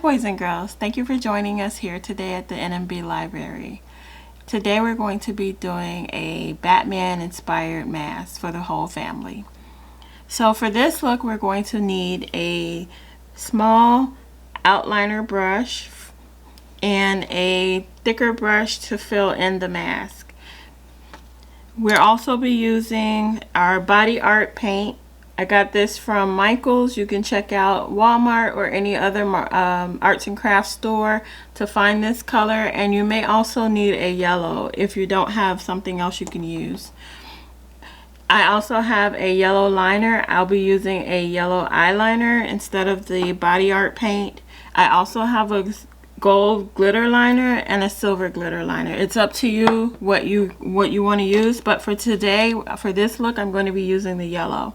boys and girls, thank you for joining us here today at the NMB Library. Today we're going to be doing a Batman inspired mask for the whole family. So for this look we're going to need a small outliner brush and a thicker brush to fill in the mask. We'll also be using our body art paint. I got this from Michaels. You can check out Walmart or any other arts and crafts store to find this color, and you may also need a yellow if you don't have something else you can use. I also have a yellow liner. I'll be using a yellow eyeliner instead of the body art paint. I also have a gold glitter liner and a silver glitter liner. It's up to you what you want to use, but for today, for this look, I'm going to be using the yellow.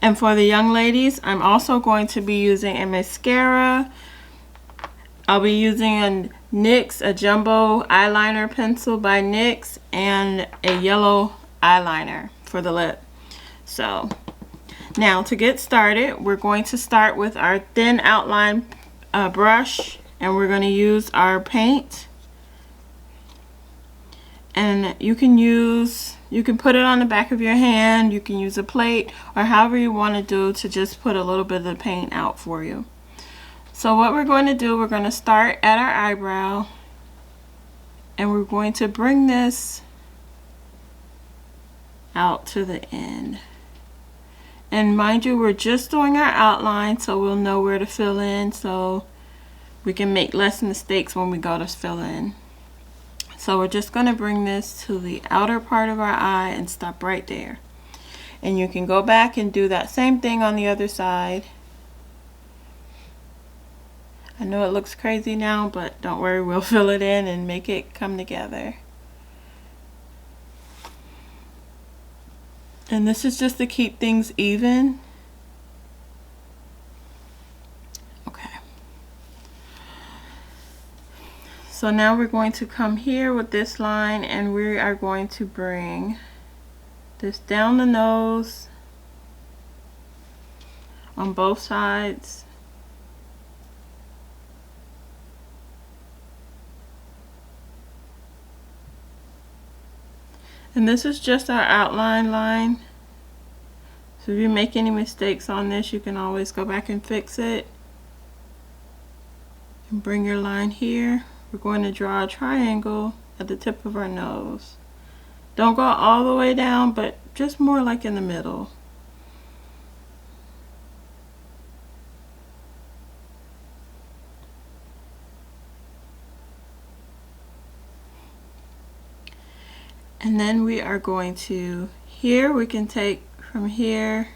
And for the young ladies, I'm also going to be using a mascara. I'll be using a NYX, a jumbo eyeliner pencil by NYX, and a yellow eyeliner for the lip. So now to get started, we're going to start with our thin outline brush, and we're going to use our paint. And you can put it on the back of your hand, you can use a plate, or however you want to do to just put a little bit of the paint out for you. So what we're going to do, we're going to start at our eyebrow, and we're going to bring this out to the end. And mind you, we're just doing our outline, so we'll know where to fill in, so we can make less mistakes when we go to fill in. So we're just going to bring this to the outer part of our eye and stop right there. And you can go back and do that same thing on the other side. I know it looks crazy now, but don't worry, we'll fill it in and make it come together. And this is just to keep things even. So now we're going to come here with this line, and we are going to bring this down the nose on both sides. And this is just our outline line. So if you make any mistakes on this, you can always go back and fix it. And bring your line here. We're going to draw a triangle at the tip of our nose. Don't go all the way down, but just more like in the middle. And then we are going to, here we can take from here,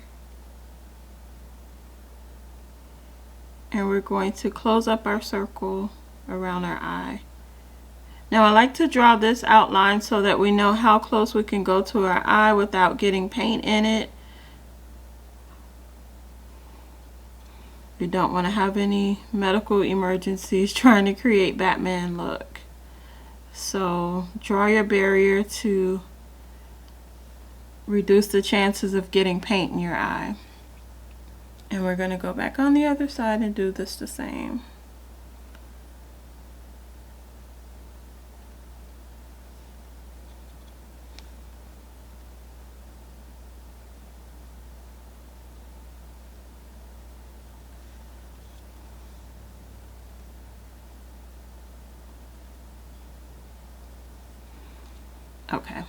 and we're going to close up our circle around our eye. Now I like to draw this outline so that we know how close we can go to our eye without getting paint in it. We don't want to have any medical emergencies trying to create Batman look. So draw your barrier to reduce the chances of getting paint in your eye. And we're going to go back on the other side and do this the same. Okay,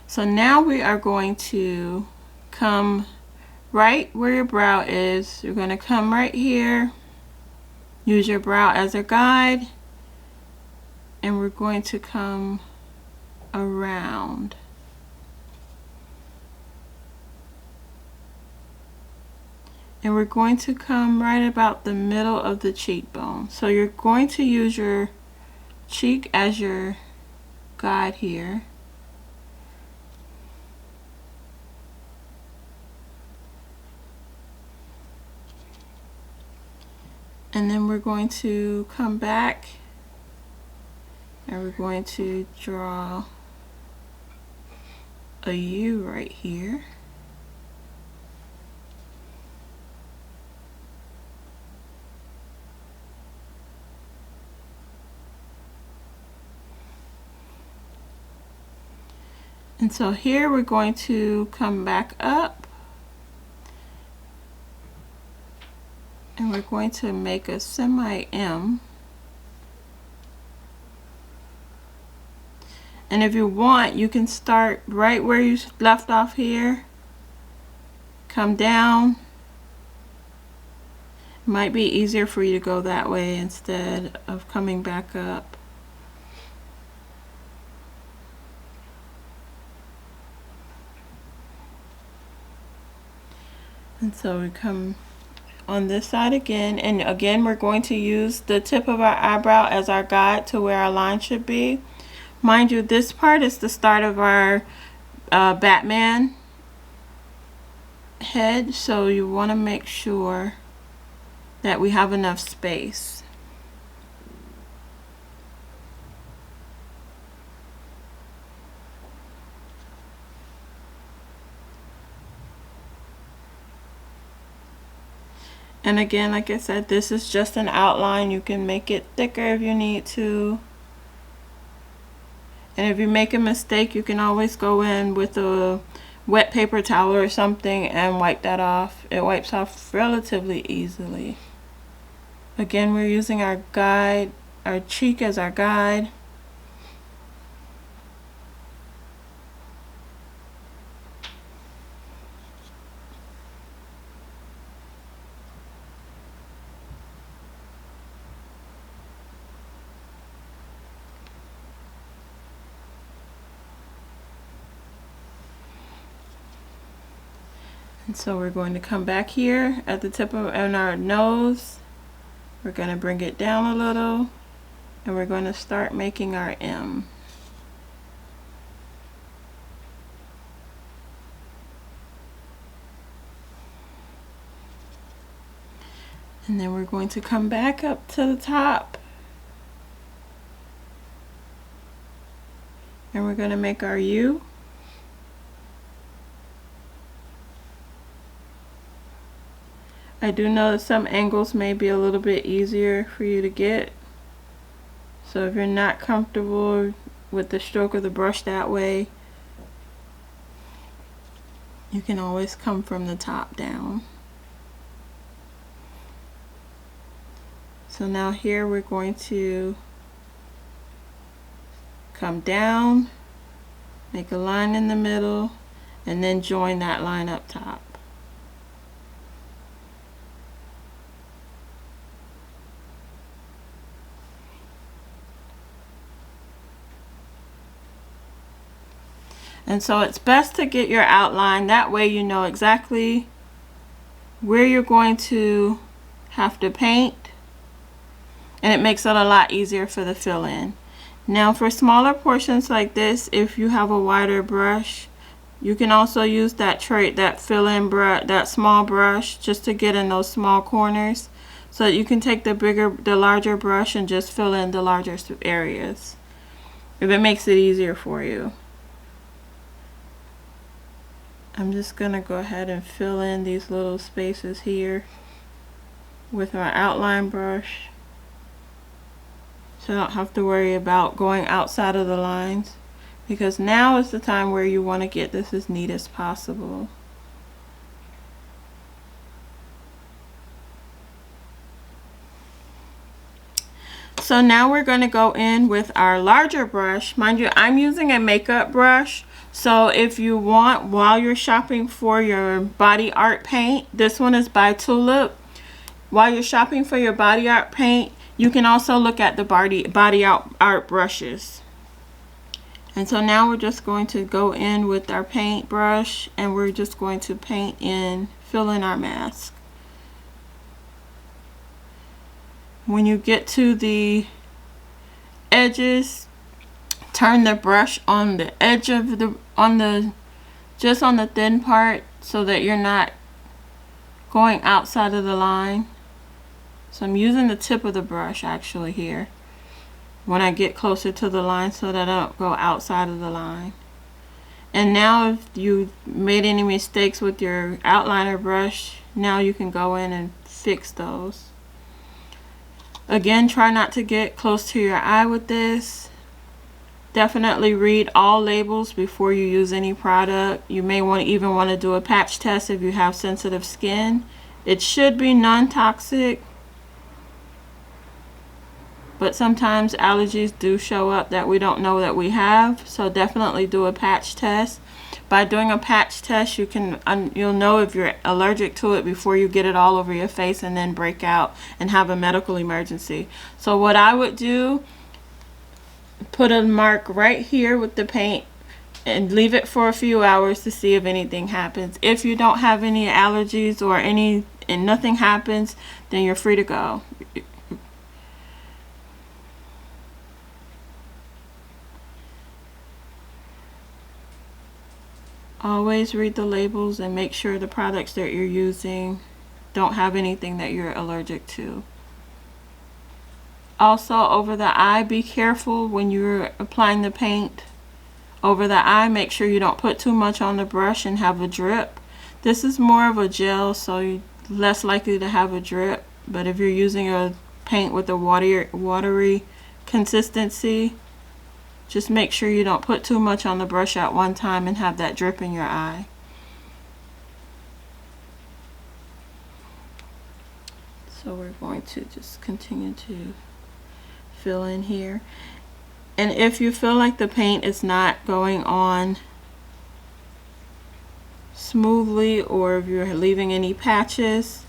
so now we are going to come right where your brow is. You're going to come right here, use your brow as a guide, and we're going to come around. And we're going to come right about the middle of the cheekbone. So you're going to use your cheek as your guide here. And then we're going to come back, and we're going to draw a U right here. And so here we're going to come back up and we're going to make a semi-M. And if you want, you can start right where you left off here, come down. It might be easier for you to go that way instead of coming back up. And so we come on this side again, and again we're going to use the tip of our eyebrow as our guide to where our line should be. Mind you, this part is the start of our Batman head, so you want to make sure that we have enough space. And again, like I said, this is just an outline. You can make it thicker if you need to. And if you make a mistake, you can always go in with a wet paper towel or something and wipe that off. It wipes off relatively easily. Again, we're using our guide, our cheek as our guide. And so we're going to come back here at the tip of our nose. We're going to bring it down a little and we're going to start making our M. And then we're going to come back up to the top and we're going to make our U. I do know that some angles may be a little bit easier for you to get. So if you're not comfortable with the stroke of the brush that way, you can always come from the top down. So now here we're going to come down, make a line in the middle, and then join that line up top. And so it's best to get your outline, that way you know exactly where you're going to have to paint, and it makes it a lot easier for the fill-in. Now for smaller portions like this, if you have a wider brush, you can also use that fill-in brush, that small brush, just to get in those small corners, so that you can take the larger brush and just fill in the larger areas, if it makes it easier for you. I'm just going to go ahead and fill in these little spaces here with my outline brush, so I don't have to worry about going outside of the lines, because now is the time where you want to get this as neat as possible. So now we're going to go in with our larger brush. Mind you, I'm using a makeup brush. So if you want, while you're shopping for your body art paint, this one is by Tulip. While you're shopping for your body art paint, you can also look at the body art brushes. And so now we're just going to go in with our paint brush and we're just going to fill in our mask. When you get to the edges, turn the brush on the edge of just on the thin part, so that you're not going outside of the line. So I'm using the tip of the brush actually here when I get closer to the line, so that I don't go outside of the line. And now if you made any mistakes with your outliner brush, now you can go in and fix those. Again, try not to get close to your eye with this. Definitely read all labels before you use any product. You may even want to do a patch test if you have sensitive skin. It should be non-toxic, but sometimes allergies do show up that we don't know that we have, so definitely do a patch test. By doing a patch test, you'll know if you're allergic to it before you get it all over your face and then break out and have a medical emergency. So what I would do, put a mark right here with the paint and leave it for a few hours to see if anything happens. If you don't have any allergies or nothing happens, then you're free to go. Always read the labels and make sure the products that you're using don't have anything that you're allergic to. Also, over the eye, be careful when you're applying the paint. Over the eye, make sure you don't put too much on the brush and have a drip. This is more of a gel, so you're less likely to have a drip. But if you're using a paint with a watery consistency, just make sure you don't put too much on the brush at one time and have that drip in your eye. So we're going to just continue to fill in here. And if you feel like the paint is not going on smoothly, or if you're leaving any patches,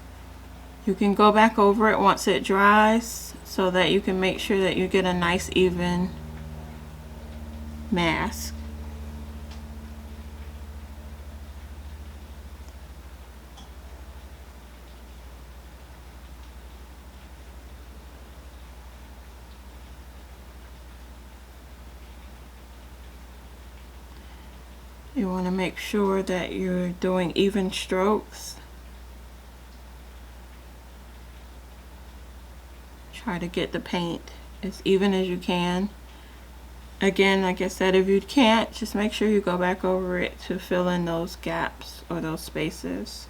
you can go back over it once it dries so that you can make sure that you get a nice even mask. You want to make sure that you're doing even strokes. Try to get the paint as even as you can. Again, like I said, if you can't, just make sure you go back over it to fill in those gaps or those spaces.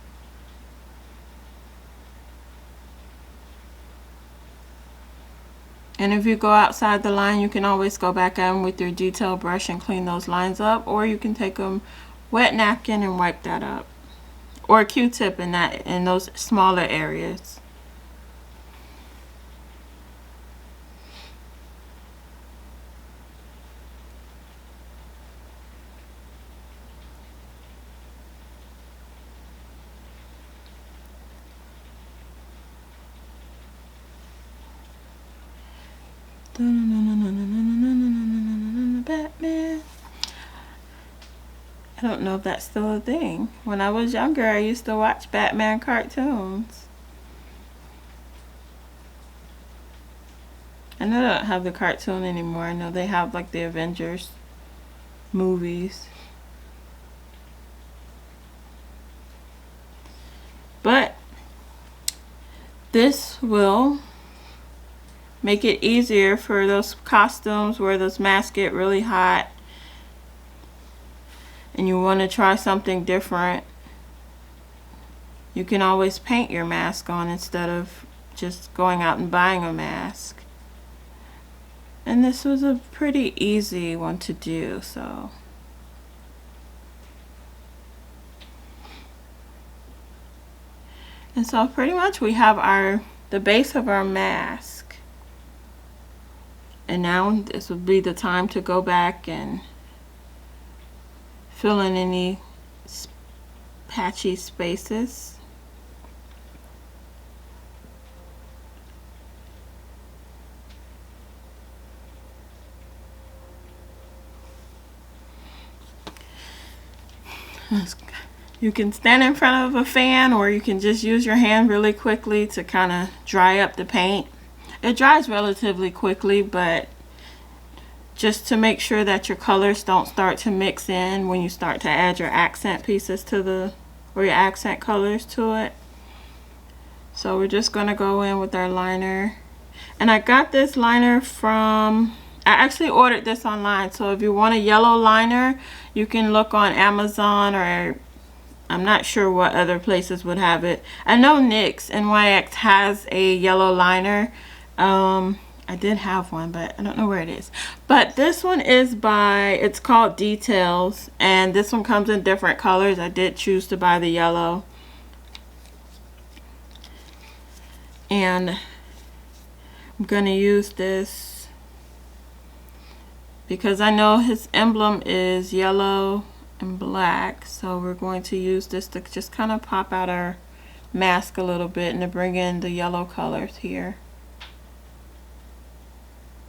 And if you go outside the line, you can always go back in with your detail brush and clean those lines up, or you can take a wet napkin and wipe that up, or a Q-tip in those smaller areas. Batman. I don't know if that's still a thing. When I was younger, I used to watch Batman cartoons. I know they don't have the cartoon anymore. I know they have like the Avengers movies. But this will make it easier for those costumes where those masks get really hot and you want to try something different. You can always paint your mask on instead of just going out and buying a mask. And this was a pretty easy one to do, so. And so pretty much we have the base of our mask. And now this would be the time to go back and fill in any patchy spaces. You can stand in front of a fan, or you can just use your hand really quickly to kind of dry up the paint. It dries relatively quickly, but just to make sure that your colors don't start to mix in when you start to add your accent pieces or your accent colors to it. So we're just going to go in with our liner. And I got this liner I actually ordered this online. So if you want a yellow liner, you can look on Amazon, or I'm not sure what other places would have it. I know NYX has a yellow liner. I did have one, but I don't know where it is. But this one is by, it's called Details, and this one comes in different colors. I did choose to buy the yellow. And I'm gonna use this because I know his emblem is yellow and black, so we're going to use this to just kind of pop out our mask a little bit and to bring in the yellow colors here.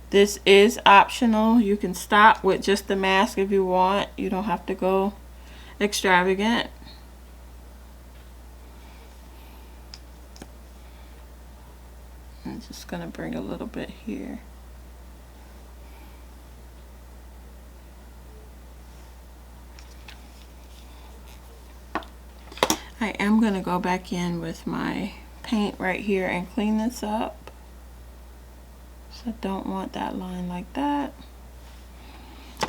This is optional. You can stop with just the mask if you want. You don't have to go extravagant. I'm just gonna bring a little bit here. I am gonna go back in with my paint right here and clean this up. So I don't want that line like that.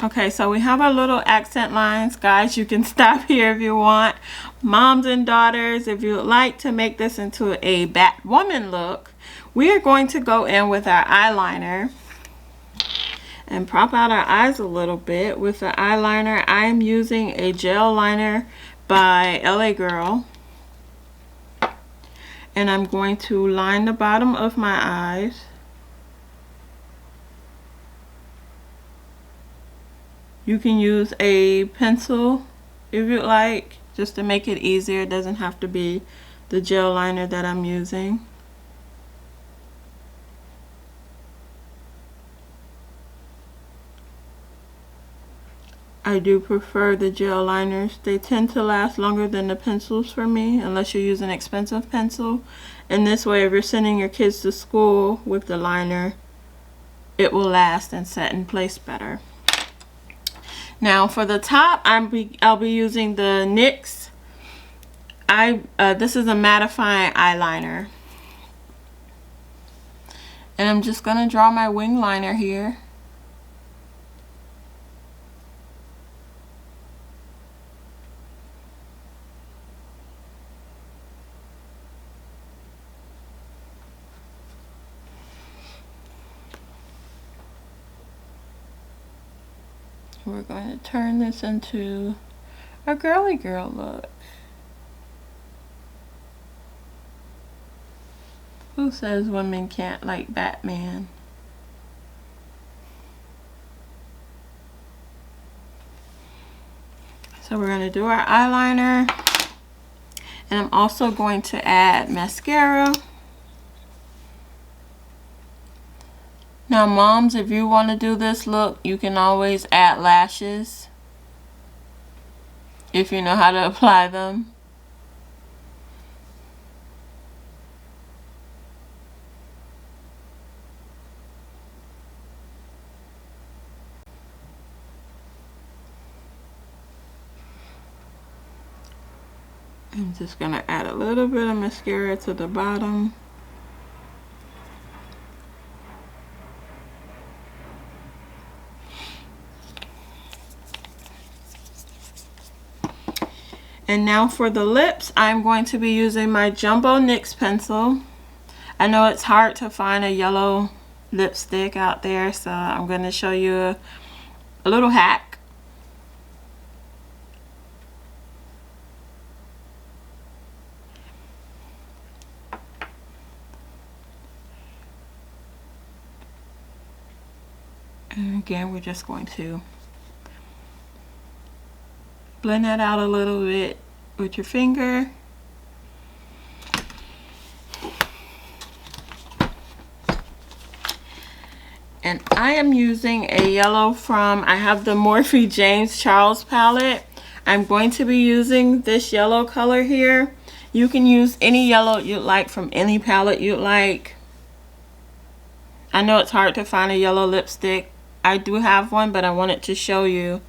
Okay, so we have our little accent lines. Guys, you can stop here if you want. Moms and daughters, if you would like to make this into a Batwoman look, we are going to go in with our eyeliner and prop out our eyes a little bit. With the eyeliner, I am using a gel liner by LA Girl. And I'm going to line the bottom of my eyes. You can use a pencil if you'd like, just to make it easier. It doesn't have to be the gel liner that I'm using. I do prefer the gel liners. They tend to last longer than the pencils for me, unless you use an expensive pencil. And this way, if you're sending your kids to school with the liner, it will last and set in place better. Now for the top, I'll be using the NYX. This is a mattifying eyeliner. And I'm just gonna draw my wing liner here. We're going to turn this into a girly girl look. Who says women can't like Batman? So we're going to do our eyeliner. And I'm also going to add mascara. Now moms, if you want to do this look, you can always add lashes if you know how to apply them. I'm just going to add a little bit of mascara to the bottom. And now for the lips, I'm going to be using my Jumbo NYX pencil. I know it's hard to find a yellow lipstick out there, so I'm going to show you a little hack. And again, we're just going to blend that out a little bit with your finger. And I am using a yellow from, I have the Morphe James Charles palette. I'm going to be using this yellow color here. You can use any yellow you'd like from any palette you'd like. I know it's hard to find a yellow lipstick. I do have one, but I wanted to show you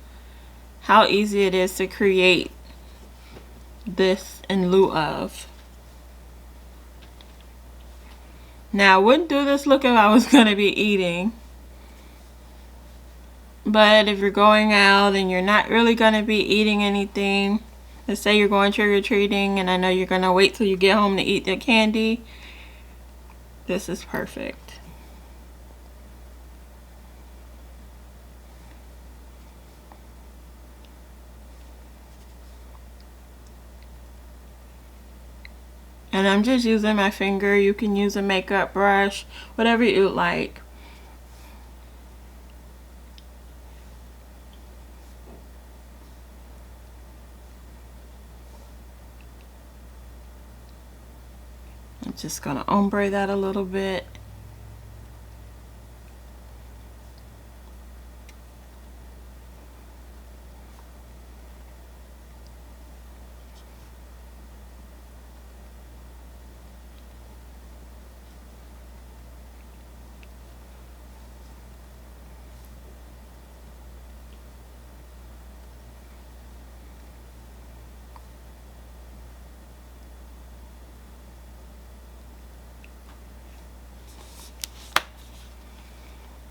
how easy it is to create this in lieu of. Now, I wouldn't do this look if I was going to be eating. But if you're going out and you're not really going to be eating anything, let's say you're going trick-or-treating and I know you're going to wait till you get home to eat the candy, this is perfect. And I'm just using my finger. You can use a makeup brush, whatever you like. I'm just gonna ombre that a little bit.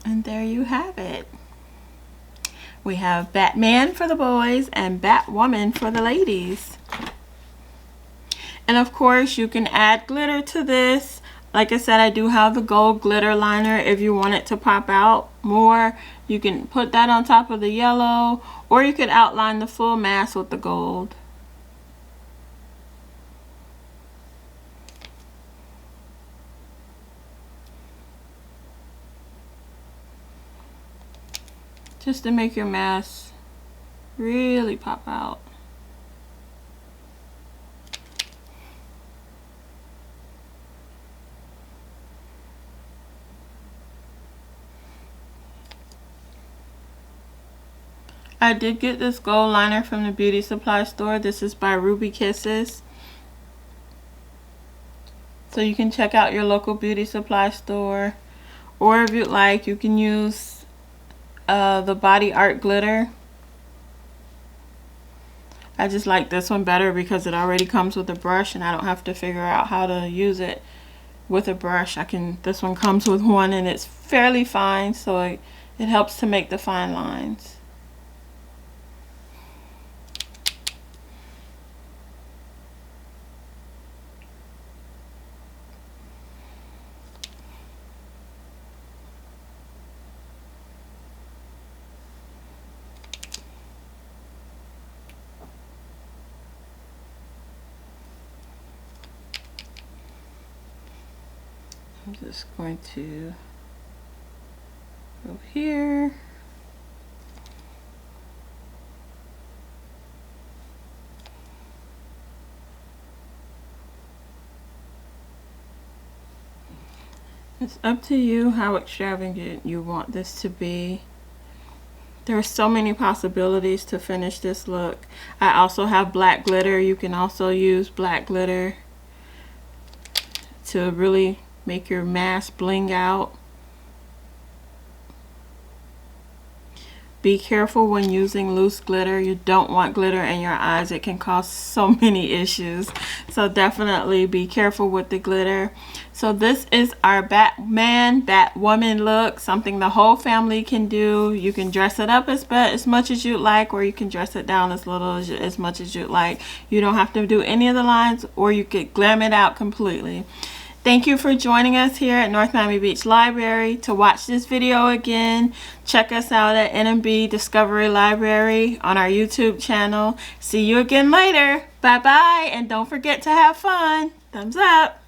And there you have it. We have Batman for the boys and Batwoman for the ladies. And of course you can add glitter to this. Like I said, I do have the gold glitter liner. If you want it to pop out more, you can put that on top of the yellow, or you could outline the full mask with the gold. Just to make your mask really pop out. I did get this gold liner from the beauty supply store. This is by Ruby Kisses. So you can check out your local beauty supply store. Or if you'd like, you can use the Body Art glitter. I just like this one better because it already comes with a brush and I don't have to figure out how to use it with a brush. This one comes with one and it's fairly fine, so it helps to make the fine lines. I'm just going to go here. It's up to you how extravagant you want this to be. There are so many possibilities to finish this look. I also have black glitter. You can also use black glitter to really make your mask bling out. Be careful when using loose glitter. You don't want glitter in your eyes. It can cause so many issues. So definitely be careful with the glitter. So this is our Batman, Batwoman look. Something the whole family can do. You can dress it up as much as you'd like, or you can dress it down as much as you'd like. You don't have to do any of the lines, or you could glam it out completely. Thank you for joining us here at North Miami Beach Library. To watch this video again, check us out at NMB Discovery Library on our YouTube channel. See you again later. Bye-bye, and don't forget to have fun. Thumbs up.